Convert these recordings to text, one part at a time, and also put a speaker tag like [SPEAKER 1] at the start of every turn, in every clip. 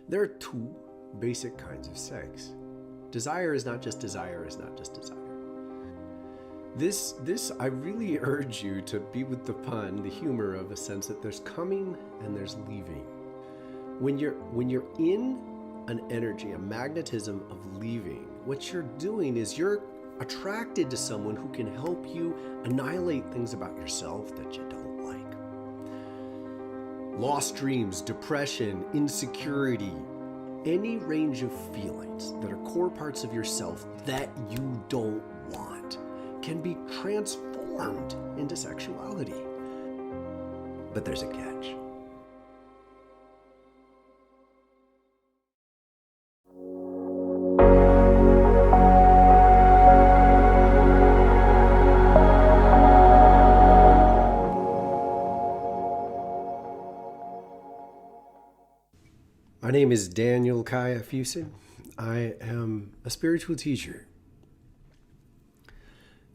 [SPEAKER 1] There are two basic kinds of sex. Desire is not just desire is not just desire. This I really urge you to be with the pun, the humor of a sense that there's coming and there's leaving. When you're in an energy, a magnetism of leaving, what you're doing is you're attracted to someone who can help you annihilate things about yourself that you don't like. Lost dreams, depression, insecurity, any range of feelings that are core parts of yourself that you don't want can be transformed into sexuality. But there's a catch. My name is Daniel Kaya Fusen. I am a spiritual teacher.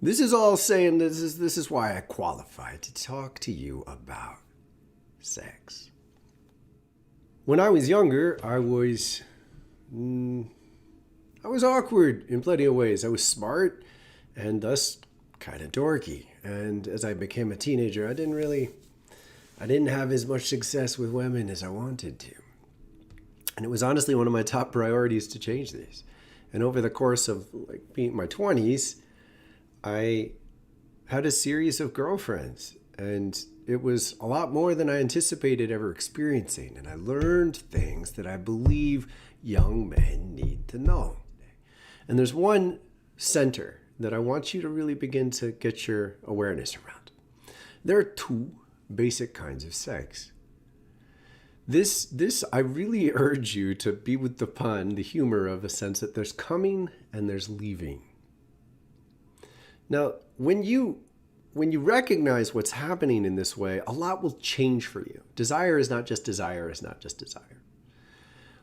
[SPEAKER 1] This is all saying this is why I qualify to talk to you about sex. When I was younger, I was awkward in plenty of ways. I was smart and thus kind of dorky. And as I became a teenager, I didn't have as much success with women as I wanted to. And it was honestly one of my top priorities to change this. And over the course of being my 20s, I had a series of girlfriends. And it was a lot more than I anticipated ever experiencing. And I learned things that I believe young men need to know. And there's one center that I want you to really begin to get your awareness around. There are two basic kinds of sex. This I really urge you to be with the pun, the humor of a sense that there's coming and there's leaving. Now, when you recognize what's happening in this way, a lot will change for you. Desire is not just desire is not just desire.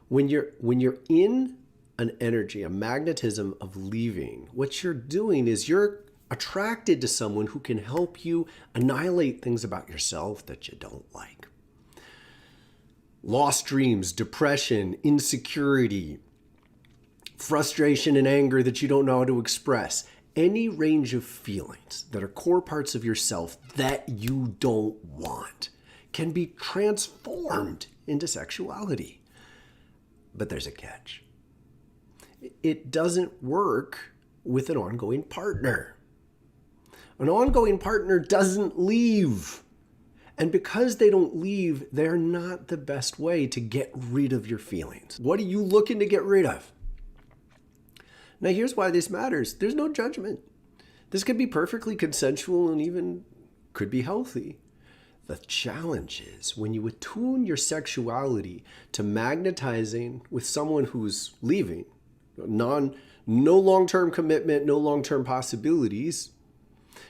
[SPEAKER 1] When you're in an energy, a magnetism of leaving, what you're doing is you're attracted to someone who can help you annihilate things about yourself that you don't like. Lost dreams, depression, insecurity, frustration and anger that you don't know how to express. Any range of feelings that are core parts of yourself that you don't want can be transformed into sexuality. But there's a catch. It doesn't work with an ongoing partner. An ongoing partner doesn't leave. And because they don't leave, they're not the best way to get rid of your feelings. What are you looking to get rid of? Now, here's why this matters. There's no judgment. This could be perfectly consensual and even could be healthy. The challenge is when you attune your sexuality to magnetizing with someone who's leaving, no long-term commitment, no long-term possibilities,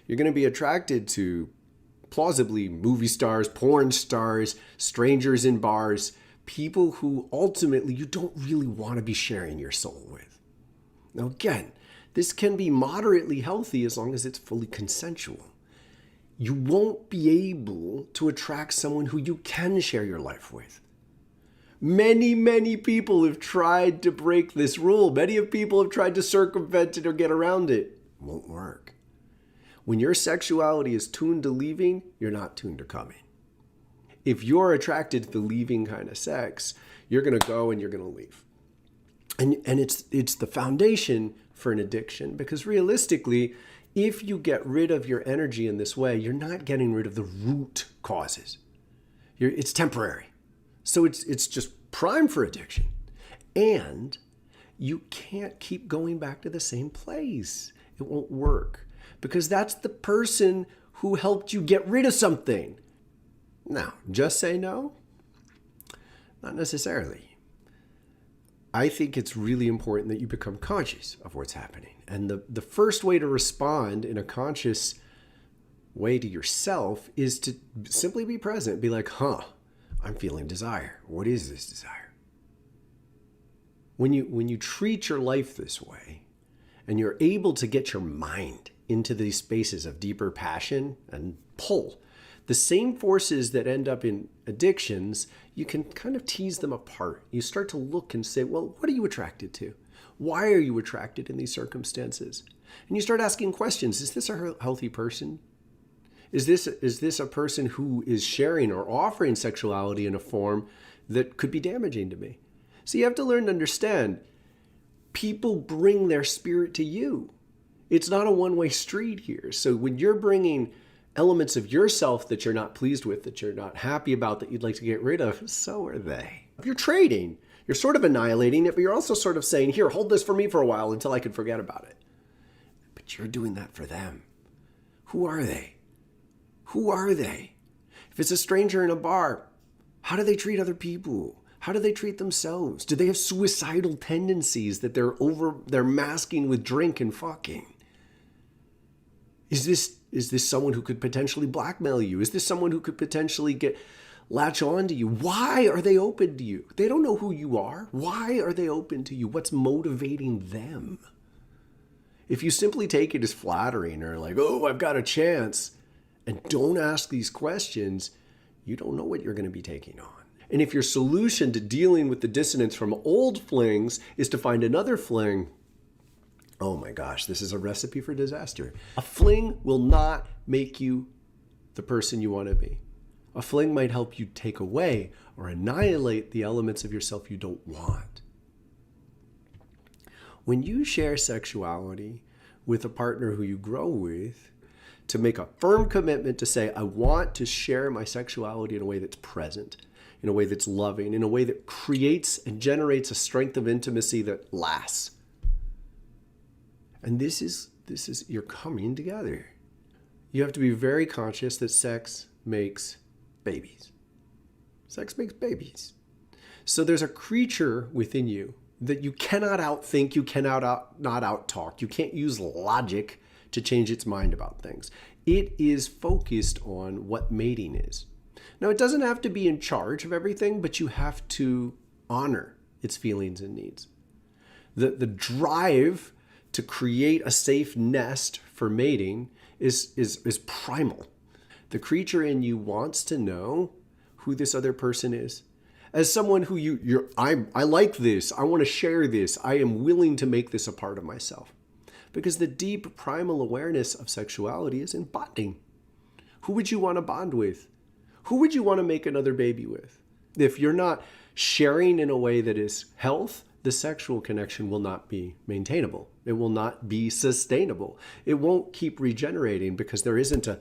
[SPEAKER 1] you're going to be attracted to plausibly movie stars, porn stars, strangers in bars, people who ultimately you don't really want to be sharing your soul with. Now again, this can be moderately healthy as long as it's fully consensual. You won't be able to attract someone who you can share your life with. Many, many people have tried to break this rule. Many people have tried to circumvent it or get around it. It won't work. When your sexuality is tuned to leaving, you're not tuned to coming. If you're attracted to the leaving kind of sex, you're going to go and you're going to leave. And it's the foundation for an addiction, because realistically, if you get rid of your energy in this way, you're not getting rid of the root causes. It's temporary. So it's just prime for addiction. And you can't keep going back to the same place. It won't work. Because that's the person who helped you get rid of something. Now, just say no? Not necessarily. I think it's really important that you become conscious of what's happening. And the first way to respond in a conscious way to yourself is to simply be present. Be like, I'm feeling desire. What is this desire? When you treat your life this way, and you're able to get your mind into these spaces of deeper passion and pull, The same forces that end up in addictions, you can kind of tease them apart. You start to look and say, well, what are you attracted to? Why are you attracted in these circumstances? And you start asking questions. Is this a healthy person? Is this a person who is sharing or offering sexuality in a form that could be damaging to me? So you have to learn to understand, people bring their spirit to you. It's not a one-way street here. So when you're bringing elements of yourself that you're not pleased with, that you're not happy about, that you'd like to get rid of, so are they. If you're trading, you're sort of annihilating it, but you're also sort of saying, here, hold this for me for a while until I can forget about it. But you're doing that for them. Who are they? Who are they? If it's a stranger in a bar, how do they treat other people? How do they treat themselves? Do they have suicidal tendencies that they're masking with drink and fucking? Is this someone who could potentially blackmail you? Is this someone who could potentially latch on to you? Why are they open to you? They don't know who you are. Why are they open to you? What's motivating them? If you simply take it as flattering or like, oh, I've got a chance, and don't ask these questions, you don't know what you're going to be taking on. And if your solution to dealing with the dissonance from old flings is to find another fling, oh my gosh, this is a recipe for disaster. A fling will not make you the person you want to be. A fling might help you take away or annihilate the elements of yourself you don't want. When you share sexuality with a partner who you grow with, to make a firm commitment to say, I want to share my sexuality in a way that's present, in a way that's loving, in a way that creates and generates a strength of intimacy that lasts. And this is you're coming together. You have to be very conscious that sex makes babies. Sex makes babies. So there's a creature within you that you cannot outthink, you cannot not outtalk. You can't use logic to change its mind about things. It is focused on what mating is. Now, it doesn't have to be in charge of everything, but you have to honor its feelings and needs. The drive to create a safe nest for mating is primal. The creature in you wants to know who this other person is. As someone who I like this, I want to share this, I am willing to make this a part of myself. Because the deep primal awareness of sexuality is in bonding. Who would you want to bond with? Who would you want to make another baby with? If you're not sharing in a way that is health, the sexual connection will not be maintainable. It will not be sustainable. It won't keep regenerating because there isn't a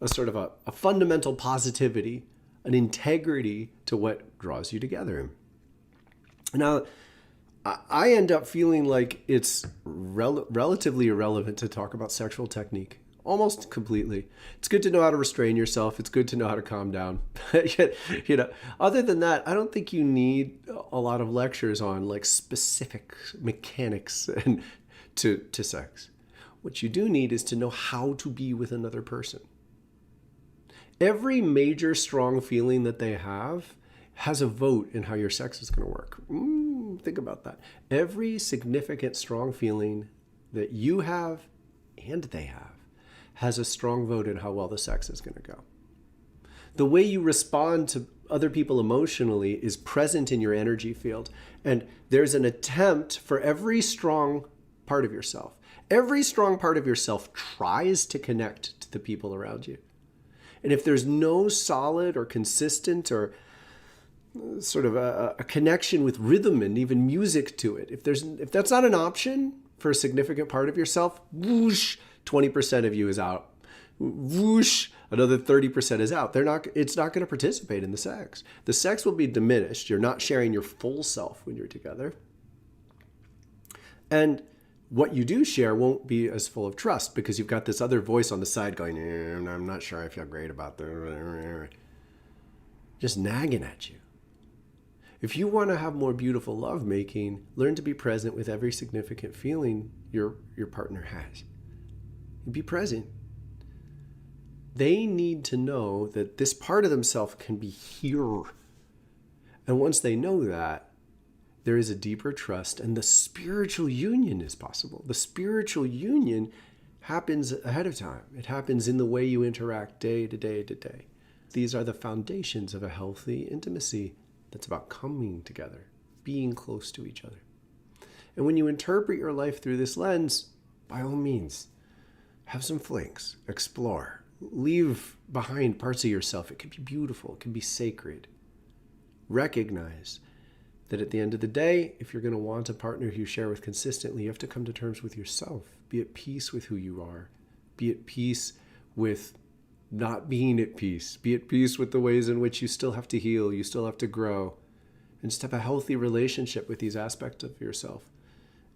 [SPEAKER 1] sort of a fundamental positivity, an integrity to what draws you together. Now, I end up feeling like it's relatively irrelevant to talk about sexual technique, almost completely. It's good to know how to restrain yourself. It's good to know how to calm down. Other than that, I don't think you need a lot of lectures on like specific mechanics and to sex. What you do need is to know how to be with another person. Every major strong feeling that they have has a vote in how your sex is going to work. Think about that. Every significant strong feeling that you have and they have has a strong vote in how well the sex is going to go. The way you respond to other people emotionally is present in your energy field. And there's an attempt for every strong part of yourself. Every strong part of yourself tries to connect to the people around you. And if there's no solid or consistent or sort of a connection with rhythm and even music to it, if that's not an option for a significant part of yourself, whoosh, 20% of you is out. Whoosh, another 30% is out. It's not going to participate in the sex. The sex will be diminished. You're not sharing your full self when you're together. And what you do share won't be as full of trust because you've got this other voice on the side going, I'm not sure I feel great about that. Just nagging at you. If you want to have more beautiful lovemaking, learn to be present with every significant feeling your partner has. Be present. They need to know that this part of themselves can be here. And once they know that, there is a deeper trust and the spiritual union is possible. The spiritual union happens ahead of time. It happens in the way you interact day to day to day. These are the foundations of a healthy intimacy that's about coming together, being close to each other. And when you interpret your life through this lens, by all means, have some flings, explore, leave behind parts of yourself. It can be beautiful, it can be sacred. Recognize that at the end of the day, if you're going to want a partner who you share with consistently, you have to come to terms with yourself. Be at peace with who you are. Be at peace with not being at peace. Be at peace with the ways in which you still have to heal, you still have to grow, and just have a healthy relationship with these aspects of yourself.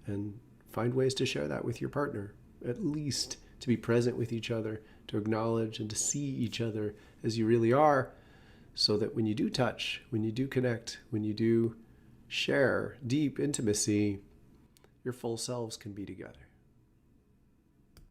[SPEAKER 1] And find ways to share that with your partner, at least to be present with each other, to acknowledge and to see each other as you really are, so that when you do touch, when you do connect, when you do share deep intimacy, your full selves can be together.